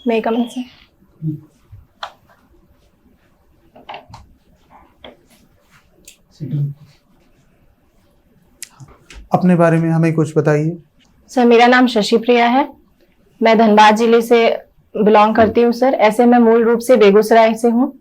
May I come in, sir? अपने बारे में हमें कुछ बताइए। सर मेरा नाम शशि प्रिया है, मैं धनबाद जिले से बिलोंग करती हूँ सर। ऐसे मैं मूल रूप से बेगूसराय से हूँ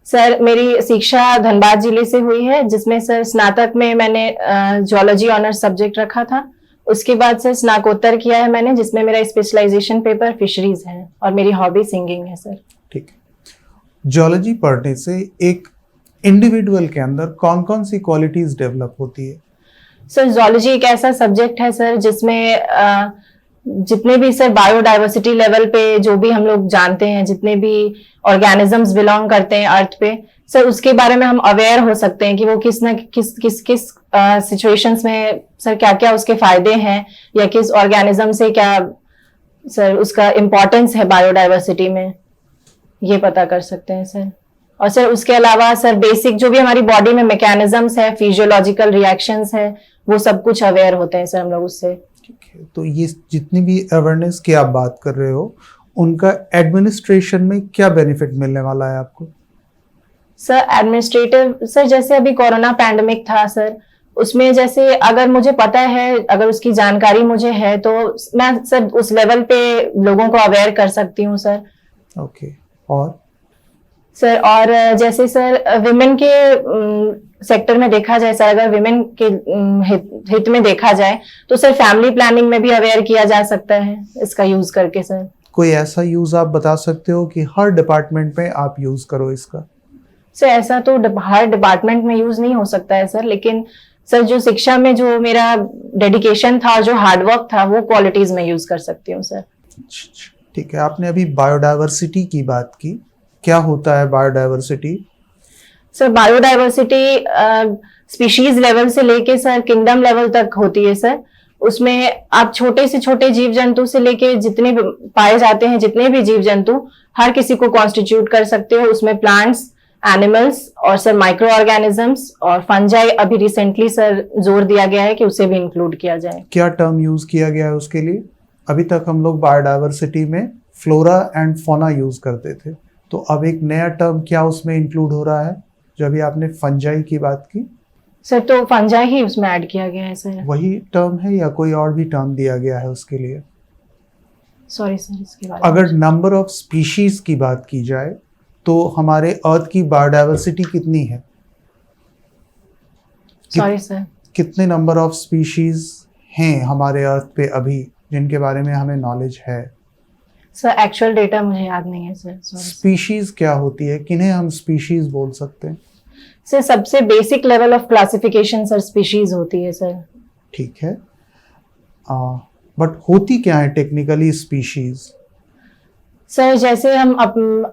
सर। मेरी शिक्षा धनबाद जिले से हुई है, जिसमें सर स्नातक में मैंने जियोलॉजी ऑनर्स सब्जेक्ट रखा था। उसके बाद सर स्नाकोत्तर किया है मैंने, जिसमें मेरा स्पेशलाइजेशन पेपर फिशरीज है और मेरी हॉबी सिंगिंग है सर। ठीक है। जियोलॉजी पढ़ने से एक इंडिविजुअल के अंदर कौन कौन सी क्वालिटीज डेवलप होती है? सर जियोलॉजी एक ऐसा सब्जेक्ट है सर जिसमें जितने भी सर बायोडाइवर्सिटी लेवल पे जो भी हम लोग जानते हैं, जितने भी ऑर्गेनिजम्स बिलोंग करते हैं अर्थ पे सर, उसके बारे में हम अवेयर हो सकते हैं कि वो किस न किस सिचुएशंस में सर क्या क्या उसके फायदे हैं, या किस ऑर्गेनिज्म से क्या सर उसका इम्पोर्टेंस है बायोडाइवर्सिटी में, ये पता कर सकते हैं सर। और सर उसके अलावा सर बेसिक जो भी हमारी बॉडी में मैकेनिज्म्स है, फिजियोलॉजिकल रिएक्शंस है, वो सब कुछ अवेयर होते हैं सर हम लोग उससे। ठीक है। तो ये जितनी भी अवेयरनेस की आप बात कर रहे हो, उनका एडमिनिस्ट्रेशन में क्या बेनिफिट मिलने वाला है आपको? सर एडमिनिस्ट्रेटिव सर, जैसे अभी कोरोना पैंडेमिक था सर, उसमें जैसे अगर मुझे पता है, अगर उसकी जानकारी मुझे है, तो मैं सर उस लेवल पे लोगों को अवेयर कर सकती हूँ सर। ओके। और सर और जैसे सर विमेन के सेक्टर में देखा जाए सर, अगर विमेन के हित में देखा जाए तो सर फैमिली प्लानिंग में भी अवेयर किया जा सकता है इसका यूज करके सर। कोई ऐसा यूज आप बता सकते हो कि हर डिपार्टमेंट में आप यूज करो इसका? सर ऐसा तो हर डिपार्टमेंट में यूज नहीं हो सकता है सर, लेकिन सर जो शिक्षा में जो मेरा डेडिकेशन था, जो हार्डवर्क था, वो क्वालिटीज में यूज कर सकती हूँ सर। ठीक है। आपने अभी बायोडाइवर्सिटी की बात की, क्या होता है biodiversity? Sir biodiversity species level से लेके सर किंगडम लेवल तक होती है सर। उसमें आप छोटे से छोटे जीव जंतु से लेके जितने भी पाए जाते हैं, जितने भी जीव जंतु, हर किसी को कॉन्स्टिट्यूट कर सकते हो। उसमें प्लांट्स, एनिमल्स और सर माइक्रो ऑर्गेनिजम्स और फंजाई अभी रिसेंटली सर जोर दिया गया है कि उसे भी इंक्लूड किया जाए। क्या टर्म यूज किया गया है उसके लिए? अभी तक हम लोग बायोडाइवर्सिटी में फ्लोरा एंड फौना यूज करते थे, तो अब एक नया टर्म क्या उसमें इंक्लूड हो रहा है? जो अभी आपने फंजाई की बात की सर, तो फंजाई ही उसमें ऐड किया गया है सर। वही टर्म है या कोई और भी टर्म दिया गया है उसके लिए? सॉरी सर, इसके बारे में अगर नंबर ऑफ स्पीशीज की बात की जाए तो हमारे अर्थ की बायोडाइवर्सिटी कितनी है? सॉरी सर, कितने नंबर ऑफ स्पीशीज हैं हमारे अर्थ पे अभी, जिनके बारे में हमें नॉलेज है? सर एक्चुअल डेटा मुझे याद नहीं है सर, सॉरी। स्पीशीज क्या होती है, किन्हें हम स्पीशीज बोल सकते हैं? सर सबसे basic level of classification sir species होती है सर। ठीक है। बट होती क्या है टेक्निकली स्पीशीज? सर जैसे हम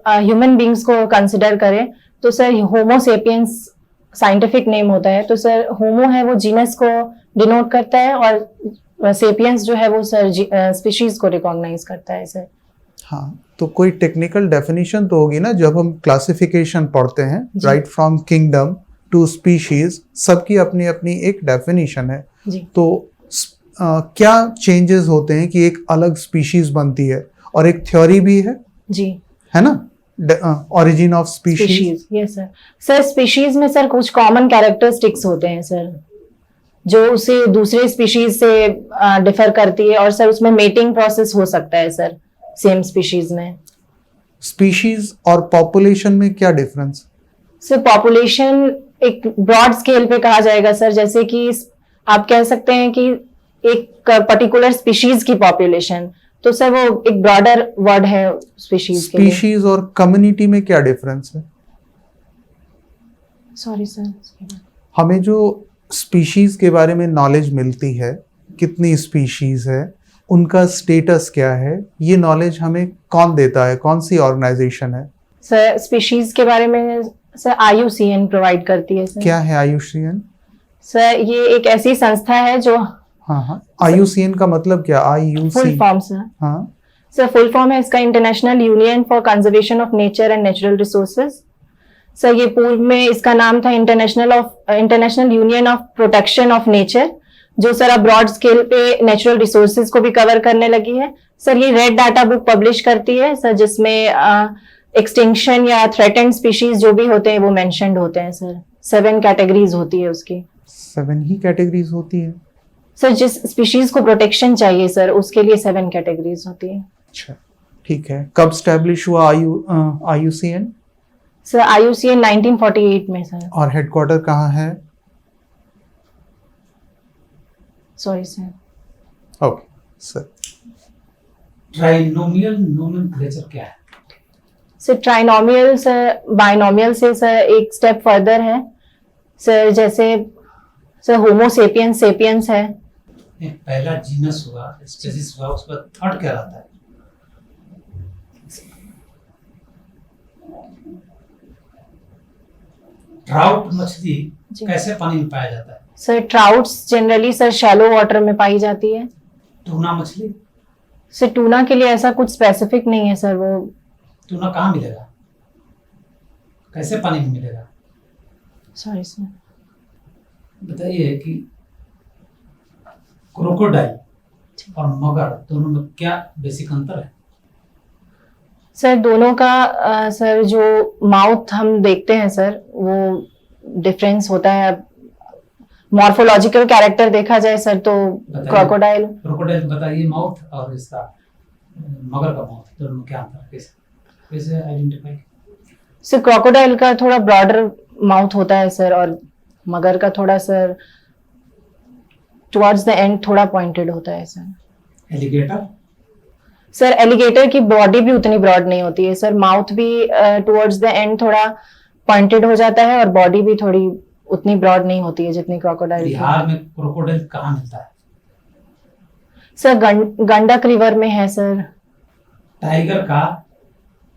ह्यूमन बींग्स को कंसिडर करें तो सर होमो सेपियंस साइंटिफिक नेम होता है, तो सर होमो है वो जीनस को डिनोट करता है, और सेपियंस जो है वो सर स्पीशीज को रिकॉग्नाइज करता है सर। हाँ, तो कोई टेक्निकल डेफिनेशन तो होगी ना जब हम क्लासिफिकेशन पढ़ते हैं, right from kingdom to species, सबकी अपनी अपनी एक डेफिनेशन है जी। तो क्या चेंजेस होते हैं कि एक अलग स्पीशीज बनती है, और एक थ्योरी भी है जी, है ना, origin of species? Yes sir. Sir species में सर कुछ कॉमन कैरेक्टरिस्टिक्स होते हैं सर, जो उसे दूसरे स्पीशीज से डिफर करती है, और सर उसमें मेटिंग प्रोसेस हो सकता है सर सेम स्पीशीज में। स्पीशीज और पॉपुलेशन में क्या डिफरेंस? सर पॉपुलेशन एक ब्रॉड स्केल पे कहा जाएगा सर, जैसे कि आप कह सकते हैं कि एक पर्टिकुलर स्पीशीज की पॉपुलेशन, तो सर वो एक ब्रॉडर वर्ड है स्पीशीज के लिए। स्पीशीज और कम्युनिटी में क्या डिफरेंस है? सॉरी सर, हमें जो स्पीशीज के बारे में नॉलेज मिलती है, कितनी स्पीशीज है, उनका स्टेटस क्या है, ये नॉलेज हमें कौन देता है, कौन सी ऑर्गेनाइजेशन है? सर स्पीशीज के बारे में सर IUCN प्रोवाइड करती है सर। क्या है IUCN? सर ये एक ऐसी संस्था है जो, हाँ, IUCN का मतलब क्या? Full form sir? हाँ सर फुल फॉर्म है इसका international union for conservation of nature and natural resources. Sir ये पूर्व में इसका नाम था international union of protection of nature, जो सर अब ब्रॉड स्केल पे नेचुरल रिसोर्सेज को भी कवर करने लगी है। सर ये रेड डाटा बुक पब्लिश करती है सर, जिसमें एक्सटिंक्शन या थ्रेटेंड स्पीशीज जो भी होते हैं वो मेंशन्ड होते हैं सर। 7 कैटेगरीज होती है उसकी। 7 ही कैटेगरीज होती है? सर जिस स्पीशीज को प्रोटेक्शन चाहिए सर उसके लिए 7 कैटेगरीज होती है। अच्छा, ठीक है। कब स्टैब्लिश हुआ IUCN? सर IUCN 1948 में सर। और हेडक्वार्टर कहाँ है? Sorry sir. Okay sir. Trinomial nomenclature क्या है? सर ट्राइनोमियल सर बाइनोमियल से सर एक स्टेप फर्दर है सर। जैसे सर होमो सेपियंस सेपियंस है। एक पहला जीनस हुआ, स्पीसीज हुआ, उसके बाद थर्ड क्या रहता है? ट्राउट मछली जी। कैसे पानी में पाया जाता है? Sir trouts generally sir shallow water में पाई जाती है। टूना मछली? सर टूना के लिए ऐसा कुछ स्पेसिफिक नहीं है सर। वो टूना कहाँ मिलेगा, कैसे पानी में मिलेगा? Sorry sir. बताइए कि क्रोकोडाइल और मगर दोनों में क्या बेसिक अंतर है? सर दोनों का सर जो माउथ हम देखते हैं सर वो डिफरेंस होता है। मॉर्फोलॉजिकल कैरेक्टर देखा जाए सर तो क्रोकोडाइल बताइए माउथ और इसका मगर का माउथ दोनों में क्या अंतर है, कैसे आइडेंटिफाई? सर क्रोकोडाइल का थोड़ा ब्रॉडर माउथ होता है सर, और मगर का थोड़ा सर टुवर्ड्स द एंड थोड़ा पॉइंटेड होता है सर। एलिगेटर? सर एलिगेटर की बॉडी भी उतनी ब्रॉड नहीं होती है सर। माउथ भी टुवर्ड्स द एंड थोड़ा पॉइंटेड हो जाता है और बॉडी भी थोड़ी उतनी ब्रॉड नहीं होती है जितनी क्रोकोडाइल की। बिहार में क्रोकोडाइल कहाँ मिलता है? सर गंडक रिवर में है सर। टाइगर का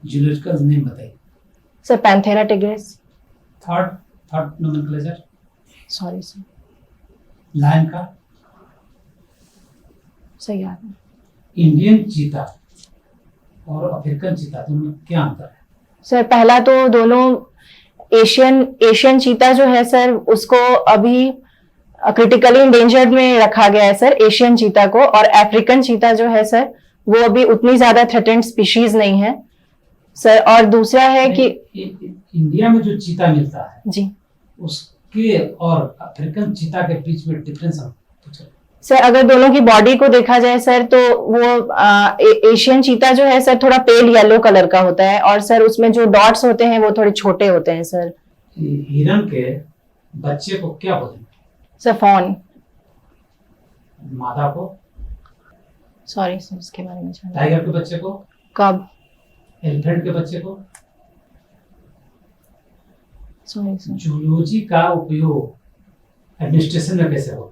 जूलॉजिकल नेम बताइए। Sir panthera tigris. Third nomenclature? Sorry sir. Lion का? सही याद है। इंडियन चीता और अफ्रीकन चीता दोनों में क्या अंतर है? सर पहला तो दोनों एशियन चीता जो है सर उसको अभी क्रिटिकली इंडेंजर्ड में रखा गया है सर, एशियन चीता को। और अफ्रीकन चीता जो है सर वो अभी उतनी ज्यादा थ्रेटेंड स्पीशीज नहीं है सर। और दूसरा है कि इंडिया में जो चीता मिलता है जी उसके और अफ्रीकन चीता के बीच में डिफरेंस हम पूछे। सर अगर दोनों की बॉडी को देखा जाए सर तो वो एशियन चीता जो है सर थोड़ा पेल येलो कलर का होता है, और सर उसमें जो डॉट्स होते हैं वो थोड़े छोटे होते हैं सर। हिरन के बच्चे को क्या बोलेंगे? Sir fawn. मादा को? सॉरी सर उसके बारे में जानना। टाइगर के बच्चे को? कब? एलिफेंट के बच्चे को? Sorry sir. जूलॉजी का उपयोग एडमिनिस्ट्रेशन में कैसे होगा?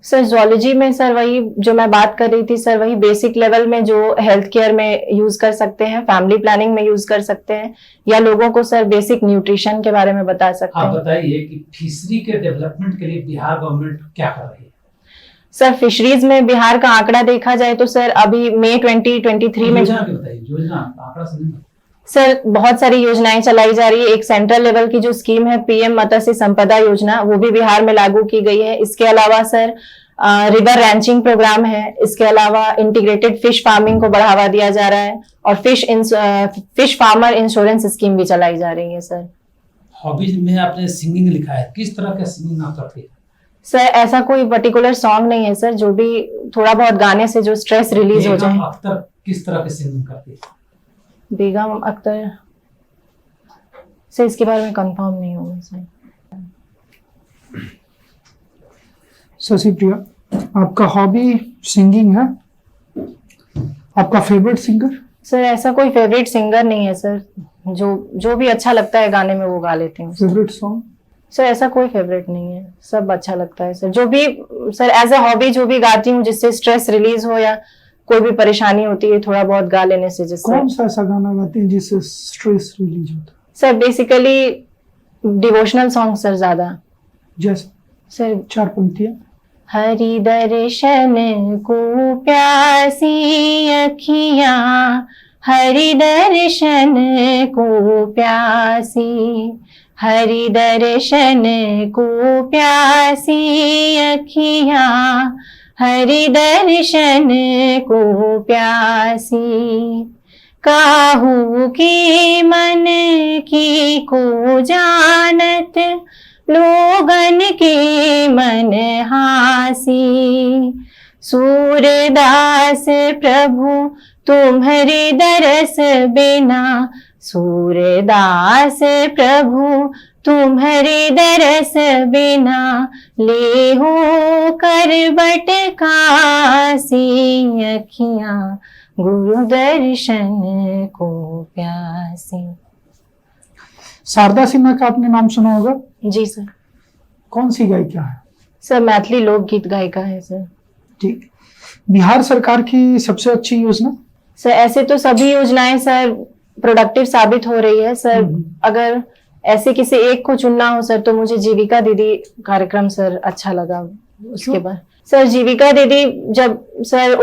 सर जूलॉजी में सर वही जो मैं बात कर रही थी सर, वही बेसिक लेवल में जो हेल्थ केयर में यूज कर सकते हैं, फैमिली प्लानिंग में यूज कर सकते हैं, या लोगों को सर बेसिक न्यूट्रिशन के बारे में बता सकते आप हैं। बताइए कि फिशरी के डेवलपमेंट के लिए बिहार गवर्नमेंट क्या कर रही है? सर फिशरीज में बिहार का आंकड़ा देखा जाए तो सर अभी मई 2023 में योजना की बताइए, योजना आंकड़ा से नहीं। सर बहुत सारी योजनाएं चलाई जा रही है। एक सेंट्रल लेवल की जो स्कीम है PM मत्स्य संपदा योजना, वो भी बिहार में लागू की गई है। इसके अलावा सर रिवर रैंचिंग प्रोग्राम है। इसके अलावा इंटीग्रेटेड फिश फार्मिंग को बढ़ावा दिया जा रहा है, और फिश फार्मर इंश्योरेंस स्कीम भी चलाई जा रही है सर। हॉबीज में आपने सिंगिंग लिखा है, किस तरह का सिंगिंग आप करती है? सर ऐसा कोई पर्टिकुलर सॉन्ग नहीं है सर, जो भी थोड़ा बहुत गाने से जो स्ट्रेस रिलीज हो जाए। बेगम अख्तर किस तरह की सिंगिंग करती है? बेगम अख्तर से इसके बारे में कंफर्म नहीं हूँ सर। शशि प्रिया, आपका हॉबी सिंगिंग है, आपका फेवरेट सिंगर? सर ऐसा कोई फेवरेट सिंगर नहीं है सर, जो भी अच्छा लगता है गाने में वो गा लेती हूँ। Favourite song? सर ऐसा कोई फेवरेट नहीं है, सब अच्छा लगता है सर। जो भी सर एज ए हॉबी जो भी गाती हूँ जिससे स्ट्रेस रिलीज हो या कोई भी परेशानी होती है थोड़ा बहुत गा लेने से जिससे। कौन सा ऐसा गाना गाते हैं जिससे स्ट्रेस रिलीज होता है? Sir basically devotional song sir ज्यादा। जैसे सर 4 पंक्तियां। हरि दर्शन को प्यासी अखियां, हरि दर्शन को प्यासी, हरि दर्शन को प्यासी अखियां, हरि दर्शन को प्यासी। काहू की मन की को जानत, लोगन के मन हासी। सूरदास प्रभु तुम्हारे दरस बिना, सूरदास प्रभु तुम्हारे दरस बिना, ले हो करबट कासी अखियां, गुरु दर्शन को प्यासी। शारदा सिन्हा का आपने नाम सुना होगा, जी सर। कौन सी गायिका है? सर मैथिली लोकगीत गायिका है सर। ठीक। बिहार सरकार की सबसे अच्छी योजना? सर ऐसे तो सभी योजनाएं सर प्रोडक्टिव साबित हो रही है सर। अगर ऐसे किसी एक को चुनना हो सर तो मुझे जीविका दीदी कार्यक्रम सर अच्छा लगा। उसके बाद सर जीविका दीदी जब सर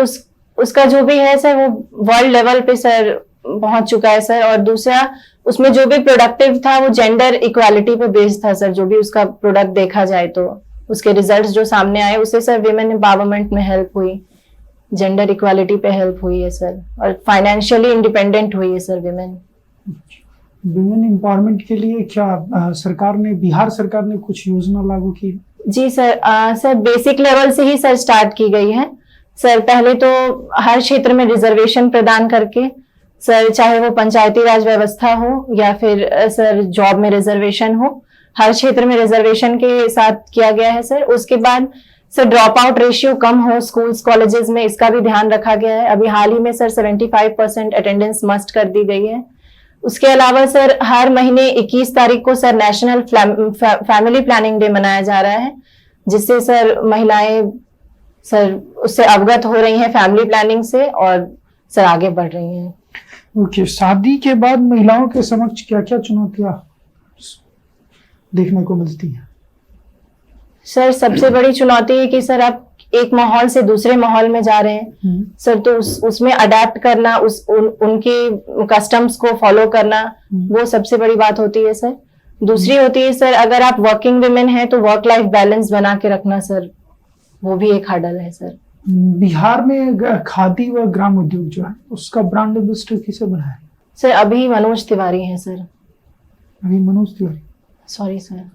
उसका जो भी है सर वो वर्ल्ड लेवल पे सर पहुंच चुका है सर। और दूसरा उसमें जो भी प्रोडक्टिव था वो जेंडर इक्वालिटी पे बेस्ड था सर। जो भी उसका प्रोडक्ट देखा जाए तो उसके रिजल्ट्स जो सामने आए उससे सर विमेन एम्पावरमेंट में हेल्प हुई, जेंडर इक्वालिटी पे हेल्प हुई है सर, और फाइनेंशियली इंडिपेंडेंट हुई है सर विमेन। वुमेन एम्पावरमेंट के लिए क्या सरकार ने, बिहार सरकार ने कुछ योजना लागू की? जी सर। सर बेसिक लेवल से ही सर स्टार्ट की गई है सर। पहले तो हर क्षेत्र में रिजर्वेशन प्रदान करके सर, चाहे वो पंचायती राज व्यवस्था हो या फिर सर जॉब में रिजर्वेशन हो, हर क्षेत्र में रिजर्वेशन के साथ किया गया है सर। उसके बाद सर ड्रॉप आउट रेशियो कम हो स्कूल्स कॉलेजेस में, इसका भी ध्यान रखा गया है। अभी हाल ही में सर 75% अटेंडेंस मस्ट कर दी गई है। उसके अलावा सर हर महीने 21 तारीख को sir national family planning day मनाया जा रहा है, जिससे सर महिलाएं सर उससे अवगत हो रही हैं फैमिली प्लानिंग से और सर आगे बढ़ रही हैं। ओके। शादी के बाद महिलाओं के समक्ष क्या क्या चुनौतियां देखने को मिलती हैं? सर सबसे बड़ी चुनौती है कि सर आप एक माहौल से दूसरे माहौल में जा रहे हैं सर, तो उसमें अडेप्ट करना, उनके कस्टम्स को फॉलो करना, वो सबसे बड़ी बात होती है सर। दूसरी होती है सर अगर आप वर्किंग वुमेन हैं तो वर्क लाइफ बैलेंस बना के रखना सर, वो भी एक हर्डल है सर। बिहार में खादी व ग्राम उद्योग जो है उसका ब्रांड एम्बेसडर किसे बनाया? सर अभी मनोज तिवारी हैं सर। अभी मनोज तिवारी। Sorry sir.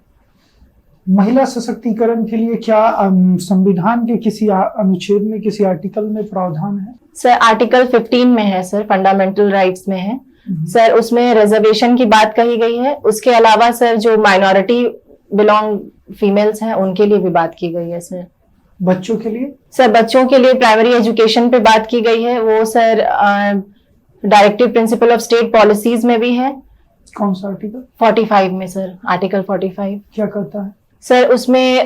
महिला सशक्तिकरण के लिए क्या संविधान के किसी अनुच्छेद में, किसी आर्टिकल में प्रावधान है? सर आर्टिकल 15 में है सर, फंडामेंटल राइट्स में है सर। उसमें रिजर्वेशन की बात कही गई है। उसके अलावा सर जो माइनॉरिटी बिलोंग फीमेल्स हैं उनके लिए भी बात की गई है सर। बच्चों के लिए? सर बच्चों के लिए प्राइमरी एजुकेशन पे बात की गई है। वो sir directive principle of state policies में भी है। कौन सा आर्टिकल? 45 में सर, आर्टिकल 45। क्या करता है सर? उसमें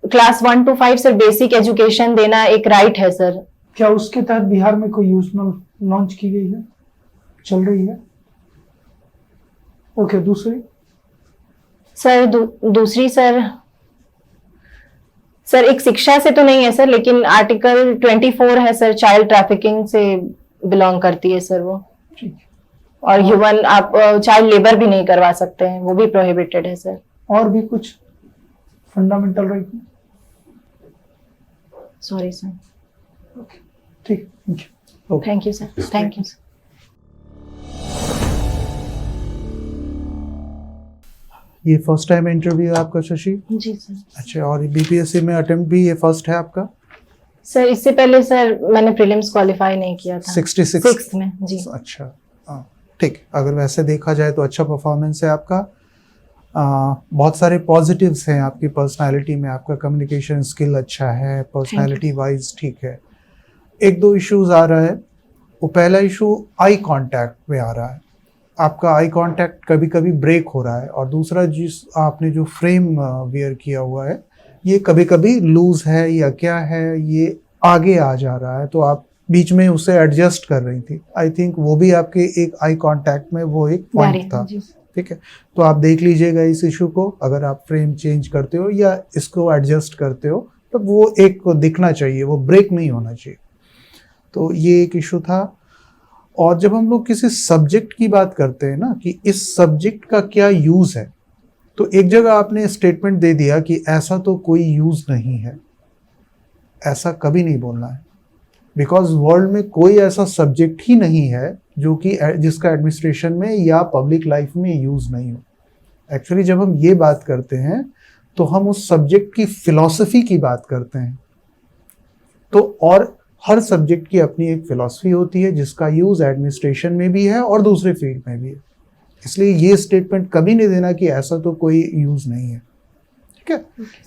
class 1 to 5 sir basic education देना एक राइट है सर। क्या उसके तहत बिहार में कोई योजना लॉन्च की गई है, चल रही है? ओके। दूसरी सर दूसरी सर एक शिक्षा से तो नहीं है सर, लेकिन आर्टिकल 24 है सर, चाइल्ड ट्रैफिकिंग से बिलोंग करती है सर वो। ठीक। और ह्यूमन आप चाइल्ड लेबर भी नहीं करवा सकते हैं, वो भी प्रोहिबिटेड है सर। और भी कुछ fundamental right? Sorry sir. Okay. ठीक। Thank you sir. Thank you sir. ये फर्स्ट टाइम इंटरव्यू है आपका शशि? जी सर। अच्छा, और बीपीएससी में अटेम्प्ट भी ये फर्स्ट है आपका? सर इससे पहले सर मैंने प्रीलिम्स क्वालिफाई नहीं किया था। 66 में। जी। अच्छा, ठीक। अगर वैसे देखा जाए तो अच्छा परफॉर्मेंस है आपका। बहुत सारे पॉजिटिव्स हैं आपकी पर्सनालिटी में। आपका कम्युनिकेशन स्किल अच्छा है, पर्सनालिटी वाइज ठीक है। एक दो इश्यूज आ रहा है। वो पहला इशू आई कांटेक्ट में आ रहा है। आपका आई कांटेक्ट कभी कभी ब्रेक हो रहा है। और दूसरा, जिस आपने जो फ्रेम वियर किया हुआ है ये कभी कभी लूज है या क्या है, ये आगे आ जा रहा है, तो आप बीच में उसे एडजस्ट कर रही थी। आई थिंक वो भी आपके एक आई कांटेक्ट में वो एक पॉइंट था। ठीक है, तो आप देख लीजिएगा इस इशू को। अगर आप फ्रेम चेंज करते हो या इसको एडजस्ट करते हो तो वो एक को दिखना चाहिए, वो ब्रेक नहीं होना चाहिए। तो ये एक इशू था। और जब हम लोग किसी सब्जेक्ट की बात करते हैं ना कि इस सब्जेक्ट का क्या यूज है, तो एक जगह आपने स्टेटमेंट दे दिया कि ऐसा तो कोई यूज नहीं है, ऐसा कभी नहीं बोलना है, बिकॉज वर्ल्ड में कोई ऐसा सब्जेक्ट ही नहीं है जो कि जिसका एडमिनिस्ट्रेशन में या पब्लिक लाइफ में यूज नहीं हो। एक्चुअली जब हम ये बात करते हैं तो हम उस सब्जेक्ट की फिलॉसफी की बात करते हैं। तो और हर सब्जेक्ट की अपनी एक फिलॉसफी होती है जिसका यूज एडमिनिस्ट्रेशन में भी है और दूसरे फील्ड में भी है। इसलिए ये स्टेटमेंट कभी नहीं देना कि ऐसा तो कोई यूज नहीं है। ठीक है,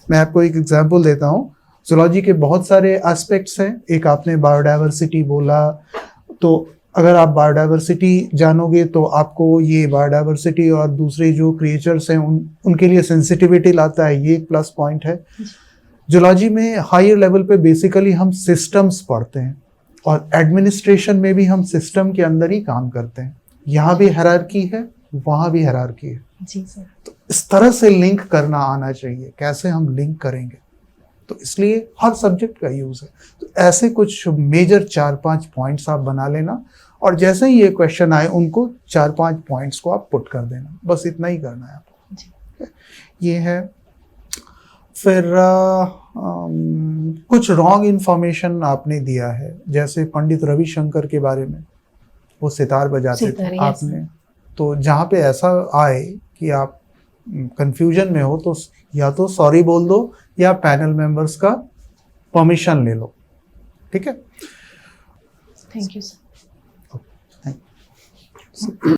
मैं आपको एक एग्जांपल देता हूँ। जूलॉजी के बहुत सारे एस्पेक्ट्स हैं। एक आपने बायोडाइवर्सिटी बोला, तो अगर आप बायोडाइवर्सिटी जानोगे तो आपको ये बायोडाइवर्सिटी और दूसरे जो क्रिएचर्स हैं उनके लिए सेंसिटिविटी लाता है, ये एक प्लस पॉइंट है। जूलॉजी में हायर लेवल पे बेसिकली हम सिस्टम्स पढ़ते हैं और एडमिनिस्ट्रेशन में भी हम सिस्टम के अंदर ही काम करते हैं। यहाँ भी हायरार्की है, वहाँ भी हायरार्की है। जी सर। तो इस तरह से लिंक करना आना चाहिए, कैसे हम लिंक करेंगे, तो इसलिए हर सब्जेक्ट का यूज है। तो ऐसे कुछ मेजर 4-5 पॉइंट्स आप बना लेना और जैसे ही ये क्वेश्चन आए उनको 4-5 पॉइंट्स को आप पुट कर देना, बस इतना ही करना है आपको। ये है। फिर कुछ रॉन्ग इंफॉर्मेशन आपने दिया है, जैसे पंडित रविशंकर के बारे में, वो सितार बजाते थे आपने, तो जहाँ पे ऐसा आए कि आप कंफ्यूजन में हो तो या तो सॉरी बोल दो या पैनल मेंबर्स का परमिशन ले लो। ठीक है, thank you sir. Thank you.